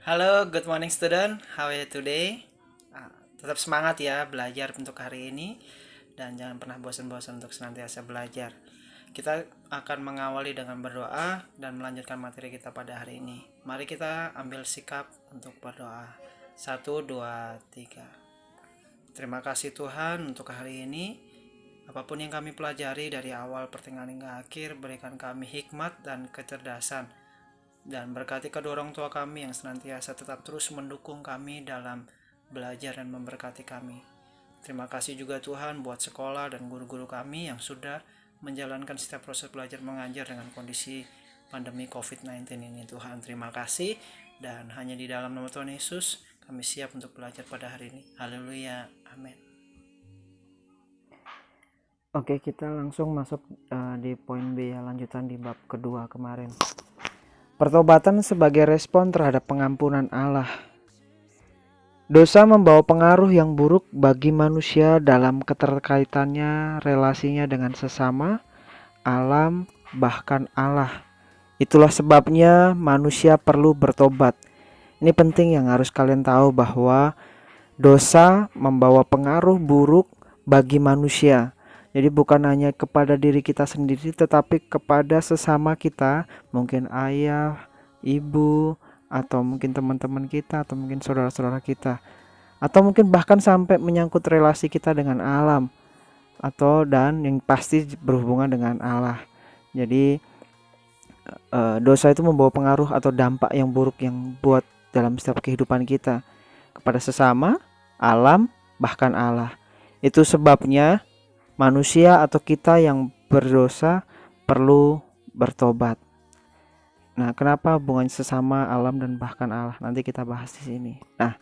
Halo, good morning student. How are you today? Tetap semangat ya belajar untuk hari ini dan jangan pernah bosan-bosan untuk senantiasa belajar. Kita akan mengawali dengan berdoa dan melanjutkan materi kita pada hari ini. Mari kita ambil sikap untuk berdoa. Satu, dua, tiga. Terima kasih Tuhan untuk hari ini. Apapun yang kami pelajari dari awal pertengahan hingga akhir, berikan kami hikmat dan kecerdasan dan berkati kedua orang tua kami yang senantiasa tetap terus mendukung kami dalam belajar dan memberkati kami. Terima kasih juga Tuhan buat sekolah dan guru-guru kami yang sudah menjalankan setiap proses belajar mengajar dengan kondisi pandemi COVID-19 ini. Tuhan, terima kasih, dan hanya di dalam nama Tuhan Yesus kami siap untuk belajar pada hari ini. Haleluya, amin. Oke, kita langsung masuk di poin B ya, lanjutan di bab kedua kemarin. Pertobatan sebagai respon terhadap pengampunan Allah. Dosa membawa pengaruh yang buruk bagi manusia dalam keterkaitannya, relasinya dengan sesama, alam, bahkan Allah. Itulah sebabnya manusia perlu bertobat. Ini penting yang harus kalian tahu, bahwa dosa membawa pengaruh buruk bagi manusia. Jadi bukan hanya kepada diri kita sendiri, tetapi kepada sesama kita, mungkin ayah, ibu, atau mungkin teman-teman kita, atau mungkin saudara-saudara kita, atau mungkin bahkan sampai menyangkut relasi kita dengan alam, dan yang pasti berhubungan dengan Allah. Jadi dosa itu membawa pengaruh atau dampak yang buruk yang buat dalam setiap kehidupan kita, kepada sesama, alam, bahkan Allah. Itu sebabnya manusia atau kita yang berdosa perlu bertobat. Nah, kenapa hubungan sesama, alam, dan bahkan Allah? Nanti kita bahas di sini. Nah,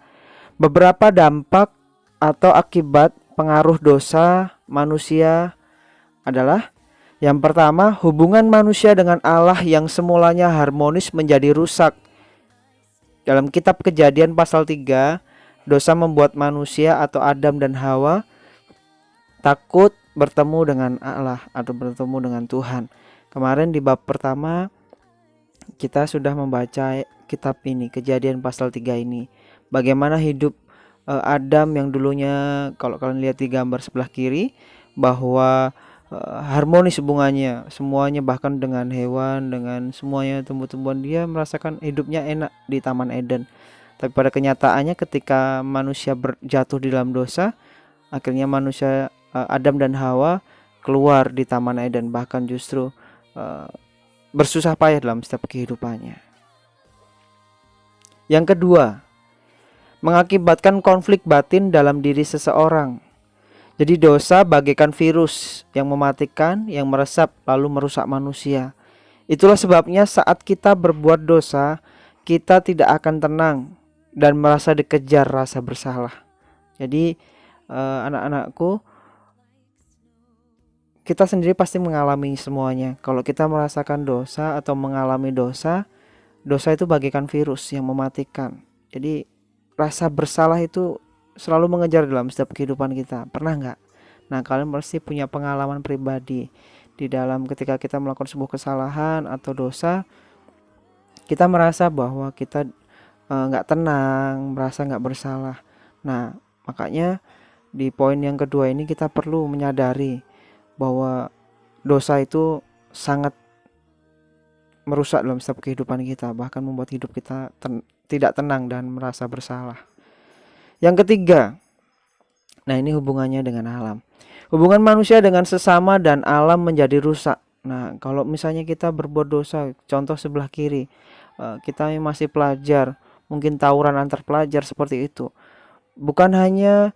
beberapa dampak atau akibat pengaruh dosa manusia adalah: yang pertama, hubungan manusia dengan Allah yang semulanya harmonis menjadi rusak. Dalam kitab Kejadian pasal 3, dosa membuat manusia atau Adam dan Hawa takut bertemu dengan Allah atau bertemu dengan Tuhan. Kemarin di bab pertama kita sudah membaca kitab ini, Kejadian pasal 3 ini. Bagaimana hidup Adam yang dulunya, kalau kalian lihat di gambar sebelah kiri, bahwa harmonis hubungannya semuanya, bahkan dengan hewan, dengan semuanya, tumbuh-tumbuhan, dia merasakan hidupnya enak di Taman Eden. Tapi pada kenyataannya ketika manusia jatuh di dalam dosa, akhirnya manusia, Adam dan Hawa, keluar di Taman Eden, bahkan justru bersusah payah dalam setiap kehidupannya. Yang kedua, mengakibatkan konflik batin dalam diri seseorang. Jadi dosa bagaikan virus yang mematikan, yang meresap lalu merusak manusia. Itulah sebabnya saat kita berbuat dosa, kita tidak akan tenang dan merasa dikejar rasa bersalah. Jadi anak-anakku, kita sendiri pasti mengalami semuanya. Kalau kita merasakan dosa atau mengalami dosa, dosa itu bagaikan virus yang mematikan. Jadi rasa bersalah itu selalu mengejar dalam setiap kehidupan kita. Pernah nggak? Nah, kalian pasti punya pengalaman pribadi di dalam ketika kita melakukan sebuah kesalahan atau dosa, kita merasa bahwa kita nggak tenang, merasa nggak bersalah. Nah, makanya di poin yang kedua ini kita perlu menyadari bahwa dosa itu sangat merusak dalam setiap kehidupan kita, bahkan membuat hidup kita tidak tenang dan merasa bersalah. Yang ketiga, nah ini hubungannya dengan alam. Hubungan manusia dengan sesama dan alam menjadi rusak. Nah, kalau misalnya kita berbuat dosa, contoh sebelah kiri, kita masih pelajar, mungkin tawuran antar pelajar seperti itu. Bukan hanya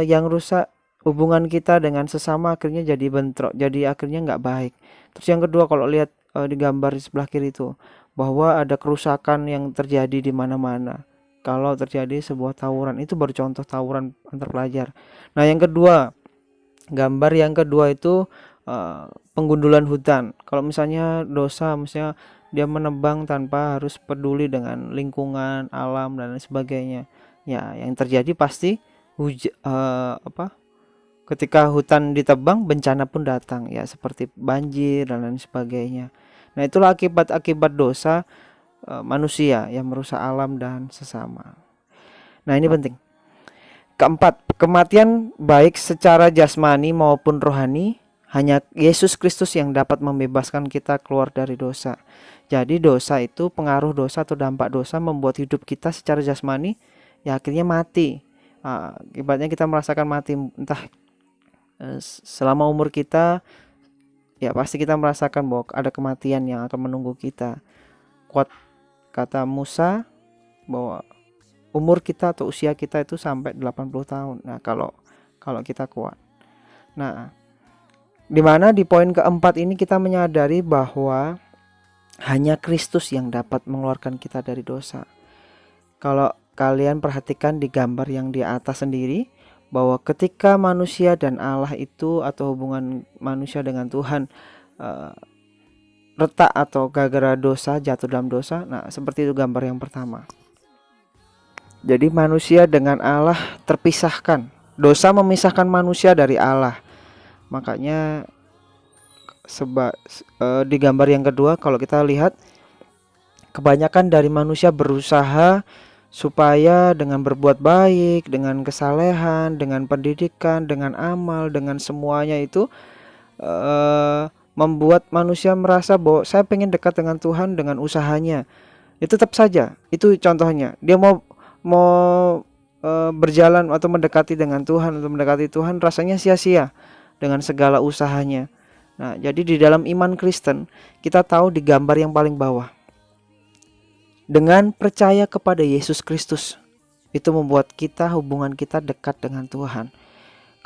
yang rusak hubungan kita dengan sesama, akhirnya jadi bentrok, jadi akhirnya nggak baik. Terus yang kedua, kalau lihat di gambar di sebelah kiri itu, bahwa ada kerusakan yang terjadi di mana-mana. Kalau terjadi sebuah tawuran, itu baru contoh tawuran antar pelajar. Nah, yang kedua, gambar yang kedua itu penggundulan hutan. Kalau misalnya dosa, misalnya dia menebang tanpa harus peduli dengan lingkungan, alam, dan lain sebagainya. Ya, yang terjadi pasti ketika hutan ditebang, bencana pun datang, ya seperti banjir dan lain sebagainya. Nah, itulah akibat-akibat dosa manusia yang merusak alam dan sesama. Nah, ini penting. Keempat, kematian baik secara jasmani maupun rohani hanya Yesus Kristus yang dapat membebaskan kita keluar dari dosa. Jadi dosa itu, pengaruh dosa atau dampak dosa membuat hidup kita secara jasmani ya akhirnya mati. Ibaratnya kita merasakan mati, entah selama umur kita ya pasti kita merasakan bahwa ada kematian yang akan menunggu kita. Kuat kata Musa bahwa umur kita atau usia kita itu sampai 80 tahun. Nah, kalau kita kuat. Nah, di mana di poin keempat ini kita menyadari bahwa hanya Kristus yang dapat mengeluarkan kita dari dosa. Kalau kalian perhatikan di gambar yang di atas sendiri, bahwa ketika manusia dan Allah itu atau hubungan manusia dengan Tuhan retak atau gara-gara dosa, jatuh dalam dosa. Nah, seperti itu gambar yang pertama. Jadi manusia dengan Allah terpisahkan. Dosa memisahkan manusia dari Allah. Makanya di gambar yang kedua kalau kita lihat, kebanyakan dari manusia berusaha supaya dengan berbuat baik, dengan kesalehan, dengan pendidikan, dengan amal, dengan semuanya itu membuat manusia merasa bahwa saya pengen dekat dengan Tuhan dengan usahanya. Itu tetap saja, itu contohnya. Dia mau berjalan atau mendekati dengan Tuhan, atau mendekati Tuhan rasanya sia-sia dengan segala usahanya. Nah, jadi di dalam iman Kristen kita tahu di gambar yang paling bawah, dengan percaya kepada Yesus Kristus itu membuat hubungan kita dekat dengan Tuhan.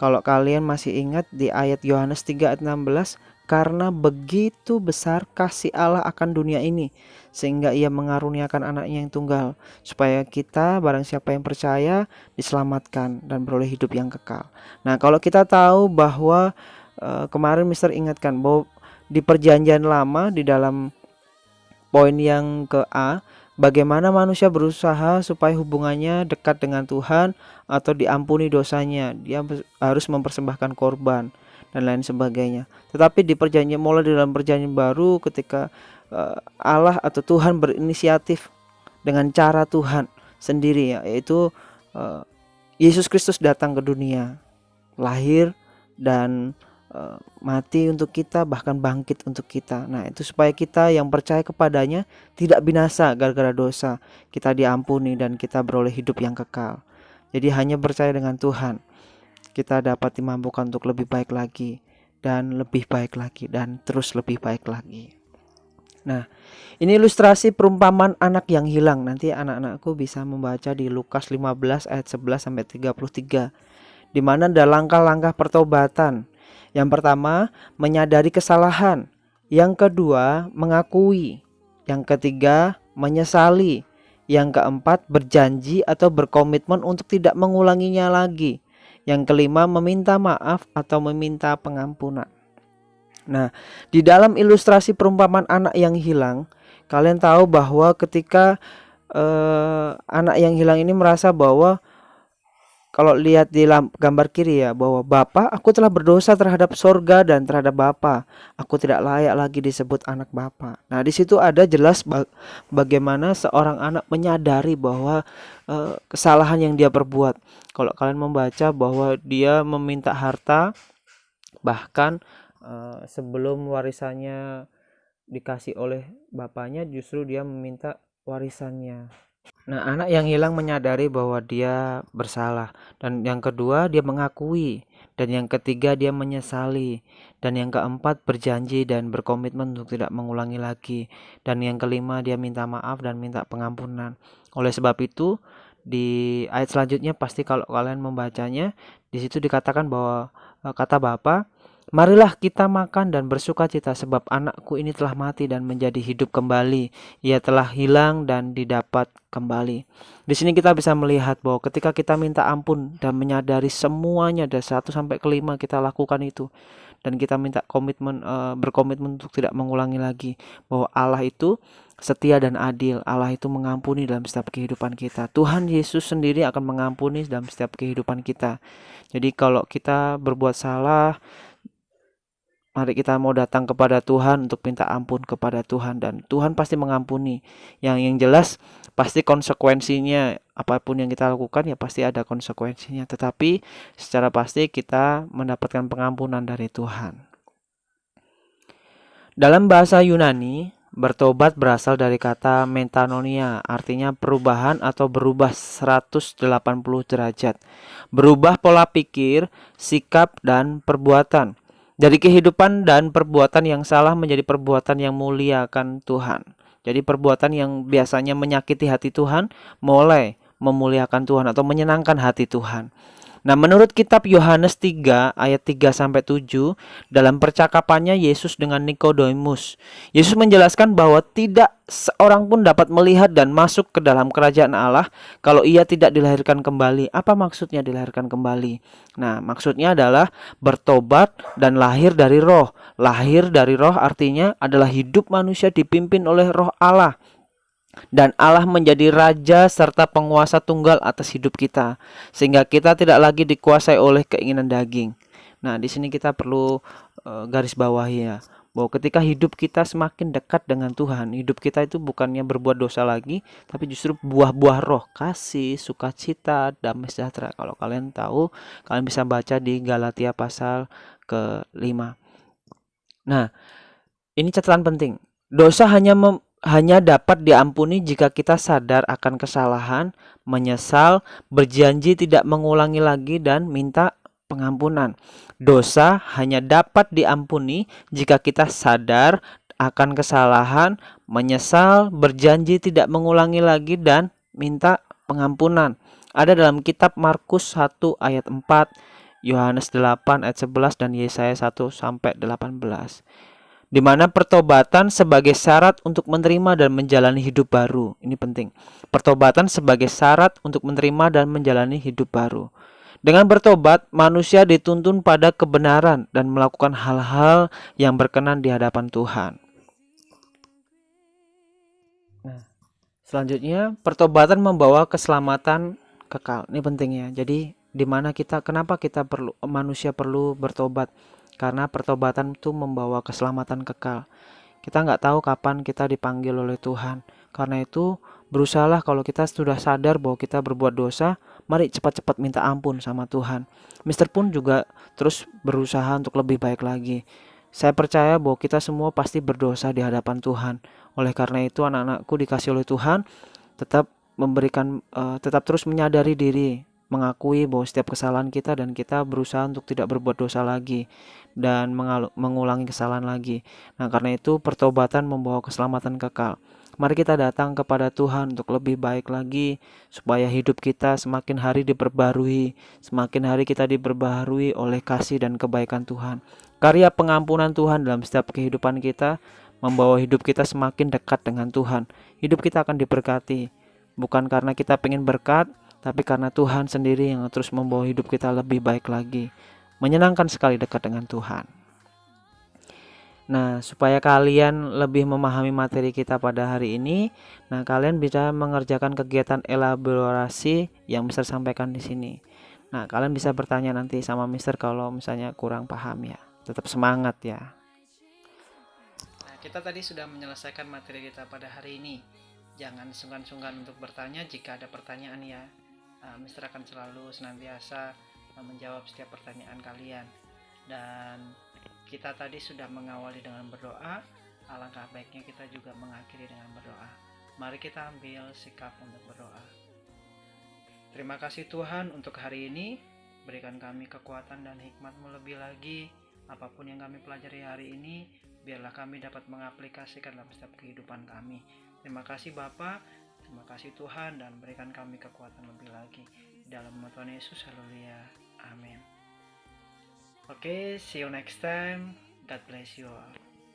Kalau kalian masih ingat di ayat Yohanes 3 ayat 16, karena begitu besar kasih Allah akan dunia ini sehingga ia mengaruniakan anaknya yang tunggal, supaya kita barang siapa yang percaya diselamatkan dan beroleh hidup yang kekal. Nah, kalau kita tahu bahwa kemarin Mister ingatkan bahwa di perjanjian lama di dalam poin yang ke A, bagaimana manusia berusaha supaya hubungannya dekat dengan Tuhan atau diampuni dosanya, dia harus mempersembahkan korban dan lain sebagainya. Tetapi mulai dalam perjanjian baru, ketika Allah atau Tuhan berinisiatif dengan cara Tuhan sendiri, yaitu Yesus Kristus datang ke dunia, lahir dan mati untuk kita, bahkan bangkit untuk kita. Nah, itu supaya kita yang percaya kepadanya tidak binasa gara-gara dosa, kita diampuni dan kita beroleh hidup yang kekal. Jadi hanya percaya dengan Tuhan kita dapat dimampukan untuk lebih baik lagi dan lebih baik lagi dan terus lebih baik lagi. Nah, ini ilustrasi perumpamaan anak yang hilang. Nanti anak-anakku bisa membaca di Lukas 15 ayat 11 sampai 33, di mana ada langkah-langkah pertobatan. Yang pertama, menyadari kesalahan. Yang kedua, mengakui. Yang ketiga, menyesali. Yang keempat, berjanji atau berkomitmen untuk tidak mengulanginya lagi. Yang kelima, meminta maaf atau meminta pengampunan. Nah, di dalam ilustrasi perumpamaan anak yang hilang, kalian tahu bahwa ketika anak yang hilang ini merasa bahwa, kalau lihat di gambar kiri ya, bahwa Bapa, aku telah berdosa terhadap sorga dan terhadap Bapa. Aku tidak layak lagi disebut anak Bapa. Nah, di situ ada jelas bagaimana seorang anak menyadari bahwa kesalahan yang dia perbuat. Kalau kalian membaca bahwa dia meminta harta, bahkan sebelum warisannya dikasih oleh bapaknya, justru dia meminta warisannya. Nah, anak yang hilang menyadari bahwa dia bersalah, dan yang kedua dia mengakui, dan yang ketiga dia menyesali, dan yang keempat berjanji dan berkomitmen untuk tidak mengulangi lagi, dan yang kelima dia minta maaf dan minta pengampunan. Oleh sebab itu di ayat selanjutnya pasti kalau kalian membacanya, di situ dikatakan bahwa kata Bapa, marilah kita makan dan bersukacita sebab anakku ini telah mati dan menjadi hidup kembali. Ia telah hilang dan didapat kembali. Di sini kita bisa melihat bahwa ketika kita minta ampun dan menyadari semuanya dari 1 sampai ke 5 kita lakukan itu, dan kita minta berkomitmen untuk tidak mengulangi lagi, bahwa Allah itu setia dan adil. Allah itu mengampuni dalam setiap kehidupan kita. Tuhan Yesus sendiri akan mengampuni dalam setiap kehidupan kita. Jadi kalau kita berbuat salah, Mari kita mau datang kepada Tuhan untuk minta ampun kepada Tuhan, dan Tuhan pasti mengampuni. Yang jelas pasti konsekuensinya, apapun yang kita lakukan ya pasti ada konsekuensinya. Tetapi secara pasti kita mendapatkan pengampunan dari Tuhan. Dalam bahasa Yunani, bertobat berasal dari kata metanoia, artinya perubahan atau berubah 180 derajat. Berubah pola pikir, sikap, dan perbuatan. Dari kehidupan dan perbuatan yang salah menjadi perbuatan yang muliakan Tuhan. Jadi perbuatan yang biasanya menyakiti hati Tuhan mulai memuliakan Tuhan atau menyenangkan hati Tuhan. Nah, menurut kitab Yohanes 3 ayat 3 sampai 7, dalam percakapannya Yesus dengan Nikodemus, Yesus menjelaskan bahwa tidak seorang pun dapat melihat dan masuk ke dalam kerajaan Allah kalau ia tidak dilahirkan kembali. Apa maksudnya dilahirkan kembali? Nah, maksudnya adalah bertobat dan lahir dari roh. Lahir dari roh artinya adalah hidup manusia dipimpin oleh roh Allah. Dan Allah menjadi raja serta penguasa tunggal atas hidup kita, sehingga kita tidak lagi dikuasai oleh keinginan daging. Nah, di sini kita perlu garis bawahi ya, bahwa ketika hidup kita semakin dekat dengan Tuhan, hidup kita itu bukannya berbuat dosa lagi, tapi justru buah-buah roh, kasih, sukacita, damai sejahtera. Kalau kalian tahu, kalian bisa baca di Galatia pasal ke-5. Nah, ini catatan penting. Dosa hanya dapat diampuni jika kita sadar akan kesalahan, menyesal, berjanji tidak mengulangi lagi, dan minta pengampunan. Dosa hanya dapat diampuni jika kita sadar akan kesalahan, menyesal, berjanji tidak mengulangi lagi, dan minta pengampunan. Ada dalam kitab Markus 1 ayat 4, Yohanes 8 ayat 11, dan Yesaya 1 sampai 18. Di mana pertobatan sebagai syarat untuk menerima dan menjalani hidup baru. Ini penting. Pertobatan sebagai syarat untuk menerima dan menjalani hidup baru. Dengan bertobat, manusia dituntun pada kebenaran dan melakukan hal-hal yang berkenan di hadapan Tuhan. Nah, selanjutnya, pertobatan membawa keselamatan kekal. Ini pentingnya. Jadi, kenapa manusia perlu bertobat? Karena pertobatan itu membawa keselamatan kekal. Kita nggak tahu kapan kita dipanggil oleh Tuhan. Karena itu berusahalah, kalau kita sudah sadar bahwa kita berbuat dosa, mari cepat-cepat minta ampun sama Tuhan. Mister pun juga terus berusaha untuk lebih baik lagi. Saya percaya bahwa kita semua pasti berdosa di hadapan Tuhan. Oleh karena itu, anak-anakku dikasih oleh Tuhan, tetap terus menyadari diri, mengakui bahwa setiap kesalahan kita, dan kita berusaha untuk tidak berbuat dosa lagi dan mengulangi kesalahan lagi. Nah, karena itu pertobatan membawa keselamatan kekal. Mari kita datang kepada Tuhan untuk lebih baik lagi, supaya hidup kita semakin hari diperbarui, semakin hari kita diperbarui oleh kasih dan kebaikan Tuhan. Karya pengampunan Tuhan dalam setiap kehidupan kita membawa hidup kita semakin dekat dengan Tuhan. Hidup kita akan diberkati, bukan karena kita pengen berkat, tapi karena Tuhan sendiri yang terus membawa hidup kita lebih baik lagi. Menyenangkan sekali dekat dengan Tuhan. Nah, supaya kalian lebih memahami materi kita pada hari ini, nah kalian bisa mengerjakan kegiatan elaborasi yang Mister sampaikan di sini. Nah, kalian bisa bertanya nanti sama Mister kalau misalnya kurang paham ya. Tetap semangat ya. Nah, kita tadi sudah menyelesaikan materi kita pada hari ini. Jangan sungkan-sungkan untuk bertanya jika ada pertanyaan ya. Mister akan selalu senantiasa menjawab setiap pertanyaan kalian. Dan kita tadi sudah mengawali dengan berdoa. Alangkah baiknya kita juga mengakhiri dengan berdoa. Mari kita ambil sikap untuk berdoa. Terima kasih Tuhan untuk hari ini. Berikan kami kekuatan dan hikmat-Mu lebih lagi. Apapun yang kami pelajari hari ini, biarlah kami dapat mengaplikasikan dalam setiap kehidupan kami. Terima kasih Bapa, terima kasih Tuhan, dan berikan kami kekuatan lebih lagi. Dalam nama Tuhan Yesus, haleluya. Amin. Okay, see you next time. God bless you all.